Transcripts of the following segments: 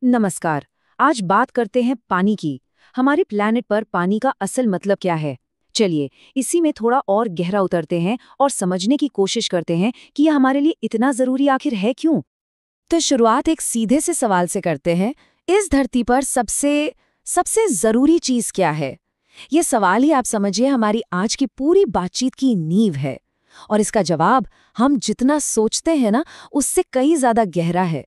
नमस्कार। आज बात करते हैं पानी की। हमारे प्लैनेट पर पानी का असल मतलब क्या है? चलिए, इसी में थोड़ा और गहरा उतरते हैं और समझने की कोशिश करते हैं कि यह हमारे लिए इतना जरूरी आखिर है क्यों? तो शुरुआत एक सीधे से सवाल से करते हैं। इस धरती पर सबसे सबसे जरूरी चीज क्या है? ये सवाल ही आप समझिए हमारी आज की पूरी बातचीत की नींव है। और इसका जवाब हम जितना सोचते हैं ना, उससे कहीं ज्यादा गहरा है।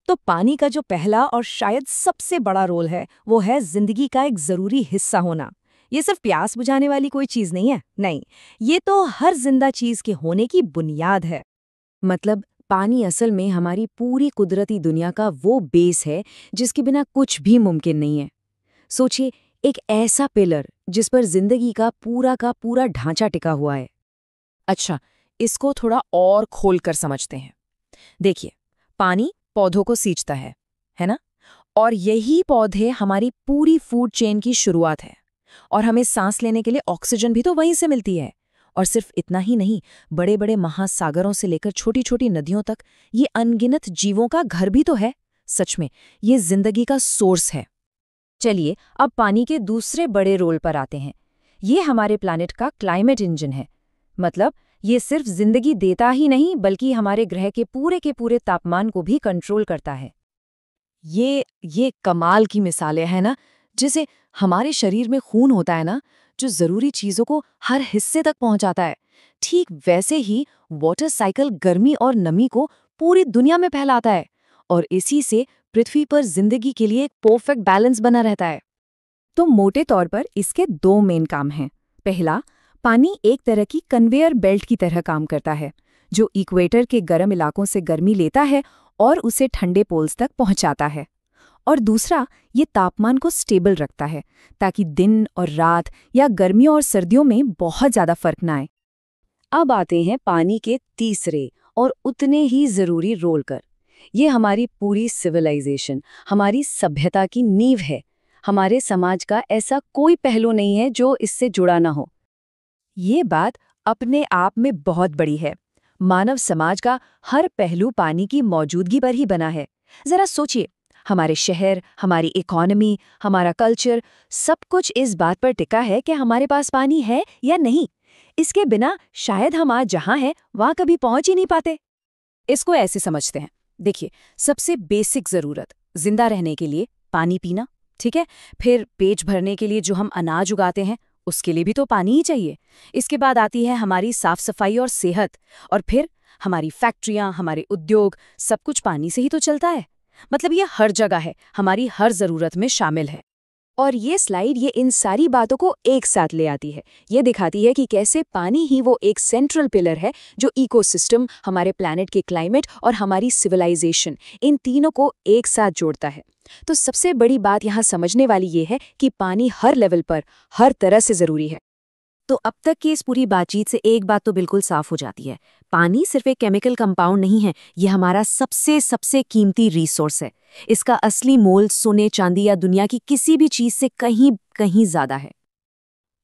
तो पानी का जो पहला और शायद सबसे बड़ा रोल है, वो है जिंदगी का एक जरूरी हिस्सा होना। ये सिर्फ प्यास बुझाने वाली कोई चीज नहीं है, नहीं, ये तो हर जिंदा चीज के होने की बुनियाद है। मतलब पानी असल में हमारी पूरी कुदरती दुनिया का वो बेस है जिसके बिना कुछ भी मुमकिन नहीं है। सोचिए, एक ऐसा पिलर जिस पर जिंदगी का पूरा ढांचा टिका हुआ है। अच्छा, इसको थोड़ा और खोल कर समझते हैं। देखिए, पानी पौधों को सींचता है ना? और यही पौधे हमारी पूरी फूड चेन की शुरुआत है। और हमें सांस लेने के लिए ऑक्सीजन भी तो वहीं से मिलती है। और सिर्फ इतना ही नहीं, बड़े बड़े महासागरों से लेकर छोटी छोटी नदियों तक ये अनगिनत जीवों का घर भी तो है। सच में, ये जिंदगी का सोर्स है। चलिए, अब पानी के दूसरे बड़े रोल पर आते हैं। ये हमारे प्लैनेट का क्लाइमेट इंजन है। मतलब ये सिर्फ जिंदगी देता ही नहीं, बल्कि हमारे ग्रह के पूरे तापमान को भी कंट्रोल करता है। ये कमाल की मिसालें हैं ना। जैसे हमारे शरीर में खून होता है ना, जो जरूरी चीजों को हर हिस्से तक पहुंचाता है। ठीक वैसे ही वाटर साइकिल गर्मी और नमी को पूरी दुनिया में फैलाता है। और इसी से पृथ्वी पर जिंदगी के लिए एक परफेक्ट बैलेंस बना रहता है। तो मोटे तौर पर इसके दो मेन काम हैं। पहला, पानी एक तरह की कन्वेयर बेल्ट की तरह काम करता है, जो इक्वेटर के गर्म इलाकों से गर्मी लेता है और उसे ठंडे पोल्स तक पहुंचाता है। और दूसरा, ये तापमान को स्टेबल रखता है, ताकि दिन और रात या गर्मियों और सर्दियों में बहुत ज़्यादा फर्क ना आए। अब आते हैं पानी के तीसरे और उतने ही ज़रूरी रोल कर। ये हमारी पूरी सिविलाइजेशन, हमारी सभ्यता की नींव है। हमारे समाज का ऐसा कोई पहलू नहीं है जो इससे जुड़ा ना हो। ये बात अपने आप में बहुत बड़ी है। मानव समाज का हर पहलू पानी की मौजूदगी पर ही बना है। जरा सोचिए, हमारे शहर, हमारी इकोनॉमी, हमारा कल्चर, सब कुछ इस बात पर टिका है कि हमारे पास पानी है या नहीं। इसके बिना शायद हम आज जहां हैं वहां कभी पहुंच ही नहीं पाते। इसको ऐसे समझते हैं। देखिए, सबसे बेसिक जरूरत जिंदा रहने के लिए पानी पीना, ठीक है। फिर पेट भरने के लिए जो हम अनाज उगाते हैं, उसके लिए भी तो पानी ही चाहिए। इसके बाद आती है हमारी साफ सफाई और सेहत। और फिर हमारी फैक्ट्रियां, हमारे उद्योग, सब कुछ पानी से ही तो चलता है। मतलब ये हर जगह है, हमारी हर जरूरत में शामिल है। और ये स्लाइड ये इन सारी बातों को एक साथ ले आती है। ये दिखाती है कि कैसे पानी ही वो एक सेंट्रल पिलर है जो इकोसिस्टम, हमारे प्लैनेट के क्लाइमेट और हमारी सिविलाइजेशन, इन तीनों को एक साथ जोड़ता है। तो सबसे बड़ी बात यहाँ समझने वाली ये है कि पानी हर लेवल पर, हर तरह से ज़रूरी है। तो अब तक की इस पूरी बातचीत से एक बात तो बिल्कुल साफ हो जाती है। पानी सिर्फ एक केमिकल कंपाउंड नहीं है, ये हमारा सबसे सबसे कीमती रिसोर्स है। इसका असली मोल सोने, चांदी या दुनिया की किसी भी चीज से कहीं कहीं ज्यादा है।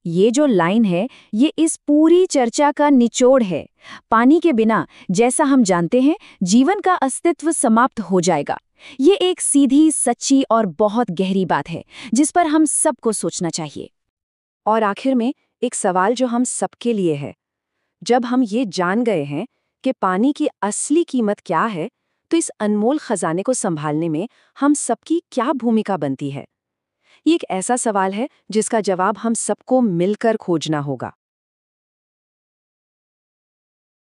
ये जो लाइन है, ये इस पूरी चर्चा का निचोड़ है। पानी के बिना, जैसा हम जानते हैं, जीवन का अस्तित्व समाप्त हो जाएगा। ये एक सीधी, सच्ची और बहुत गहरी बात है, जिस पर हम सबको सोचना चाहिए। और आखिर में एक सवाल जो हम सबके लिए है। जब हम ये जान गए हैं कि पानी की असली कीमत क्या है, तो इस अनमोल खजाने को संभालने में हम सबकी क्या भूमिका बनती है? ये एक ऐसा सवाल है जिसका जवाब हम सबको मिलकर खोजना होगा।